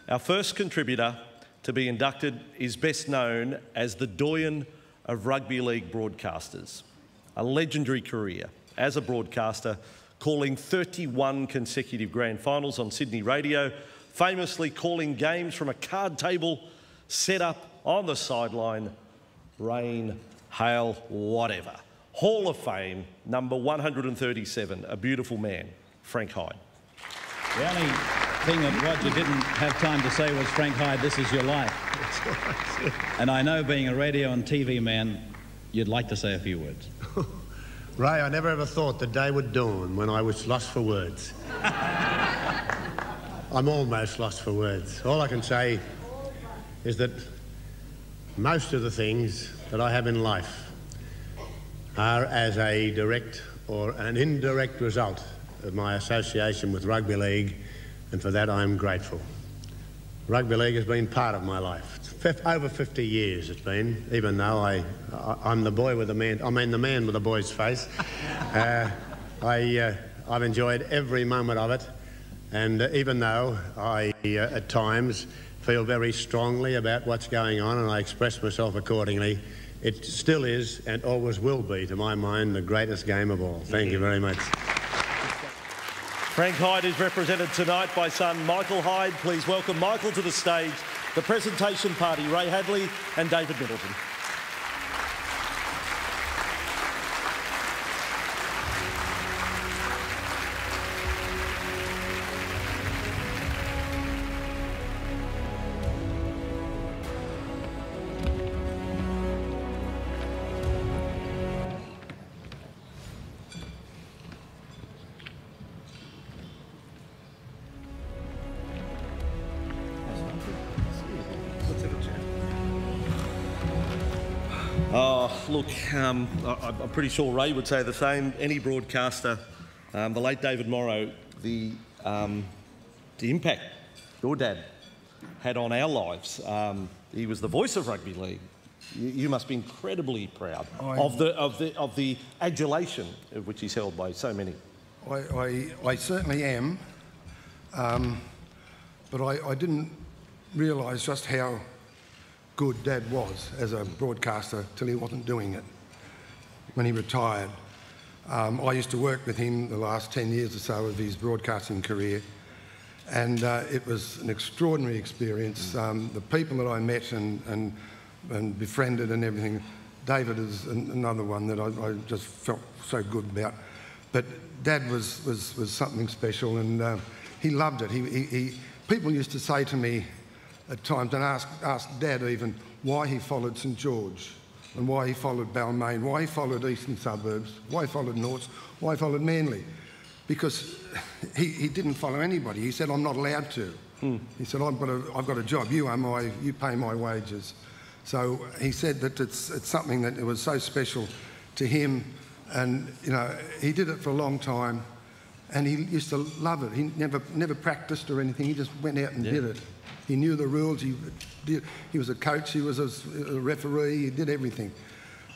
Our first contributor to be inducted is best known as the doyen of rugby league broadcasters. A legendary career as a broadcaster, calling 31 consecutive grand finals on Sydney radio, famously calling games from a card table set up on the sideline, rain, hail, whatever. Hall of Fame, number 137, a beautiful man, Frank Hyde. The only thing that Roger didn't have time to say was, Frank Hyde, this is your life. That's right. And I know, being a radio and TV man, you'd like to say a few words. Ray, I never ever thought the day would dawn when I was lost for words. I'm almost lost for words. All I can say is that most of the things that I have in life are as a direct or an indirect result of my association with rugby league, and for that I'm grateful. Rugby league has been part of my life. Over 50 years it's been, even though I'm the boy with the man, I mean the man with the boy's face. I've enjoyed every moment of it, and even though I at times feel very strongly about what's going on and I express myself accordingly, it still is and always will be, to my mind, the greatest game of all. Thank you very much. Frank Hyde is represented tonight by son Michael Hyde. Please welcome Michael to the stage, the presentation party, Ray Hadley and David Middleton. Look, I'm pretty sure Ray would say the same. Any broadcaster, the late David Morrow, the impact your dad had on our lives. He was the voice of rugby league. You must be incredibly proud of the adulation of which he's held by so many. I certainly am, but I didn't realise just how good Dad was as a broadcaster till he wasn't doing it. When he retired, I used to work with him the last 10 years or so of his broadcasting career, and it was an extraordinary experience. The people that I met and befriended and everything, David is another one that I just felt so good about. But Dad was something special, and he loved it. People used to say to me at times, and ask Dad even, why he followed St George and why he followed Balmain, why he followed Eastern Suburbs, why he followed Norths, why he followed Manly. Because he didn't follow anybody. He said, I'm not allowed to. He said, I've got a job, you pay my wages. So he said that it's something that it was so special to him, and you know, he did it for a long time, and he used to love it. He never practiced or anything, he just went out and did it. He knew the rules, he was a coach, he was a referee, he did everything.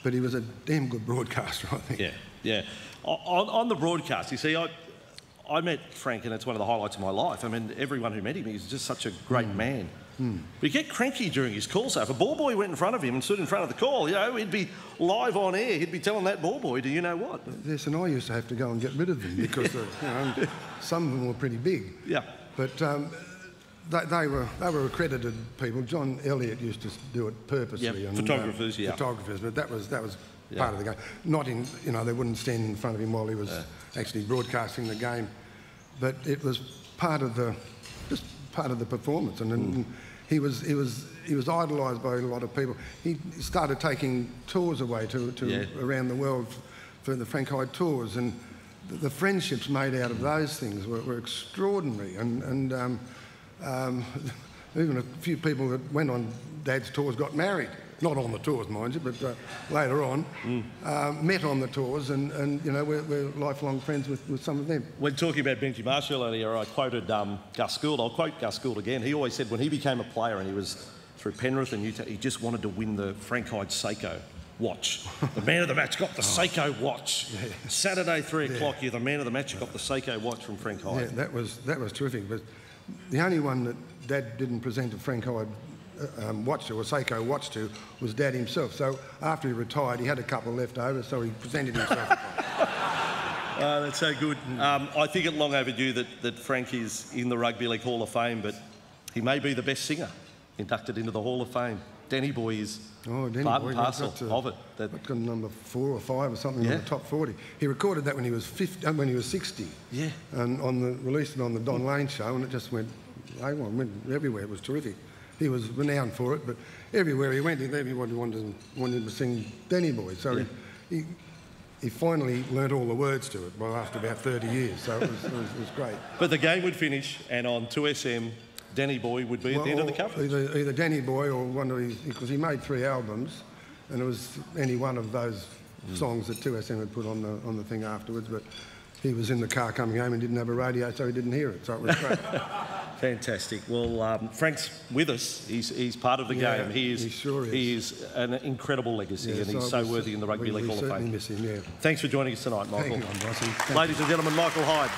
But he was a damn good broadcaster, I think. Yeah. On the broadcast, you see, I met Frank, and it's one of the highlights of my life. I mean, everyone who met him, he's just such a great man. But he'd get cranky during his call. So if a ball boy went in front of him and stood in front of the call, you know, he'd be live on air. He'd be telling that ball boy, do you know what? Yes, and I used to have to go and get rid of them because you know, some of them were pretty big. Yeah. But they were accredited people. John Elliott used to do it purposely. Yeah, and, photographers, Photographers, but that was part of the game. Not in, you know, they wouldn't stand in front of him while he was actually broadcasting the game, but it was part of the performance, and he was idolised by a lot of people. He started taking tours away to around the world for the Frank Hyde tours, and the friendships made out of those things were extraordinary, and even a few people that went on Dad's tours got married. Not on the tours, mind you, but later on, met on the tours, and you know, we're lifelong friends with some of them. When talking about Benji Marshall earlier, I quoted Gus Gould. I'll quote Gus Gould again. He always said when he became a player and he was through Penrith and Utah, he just wanted to win the Frank Hyde Seiko watch. The man of the match got the Seiko watch. Saturday, 3 o'clock, you're the man of the match, you got the Seiko watch from Frank Hyde. Yeah, that was terrific. But The only one that Dad didn't present a Frank Hyde watch to, or Seiko watch to, was Dad himself. So after he retired, he had a couple left over, so he presented himself. That's so good. I think it's long overdue that Frank is in the Rugby League Hall of Fame, but he may be the best singer inducted into the Hall of Fame. Danny Boy is part and parcel of it. That got number 4 or 5 or something on the top 40. He recorded that when he was 60. Yeah. And released it on the Don Lane show, and it just went everywhere. It was terrific. He was renowned for it, but everywhere he went, everybody wanted him to sing Danny Boy. So he finally learnt all the words to it after about 30 years. So it was great. But the game would finish, and on 2SM, Danny Boy would be at the end of the coverage. Either Danny Boy or one of his, because he made 3 albums, and it was any one of those songs that 2SM had put on the thing afterwards. But he was in the car coming home and didn't have a radio, so he didn't hear it. So it was great. Fantastic. Well, Frank's with us. He's part of the game. He sure is. He is an incredible legacy, and he's so worthy in the Rugby League Hall of Fame. Miss him, yeah. Thanks for joining us tonight, Michael. Thank you, Ladies and gentlemen, Michael Hyde.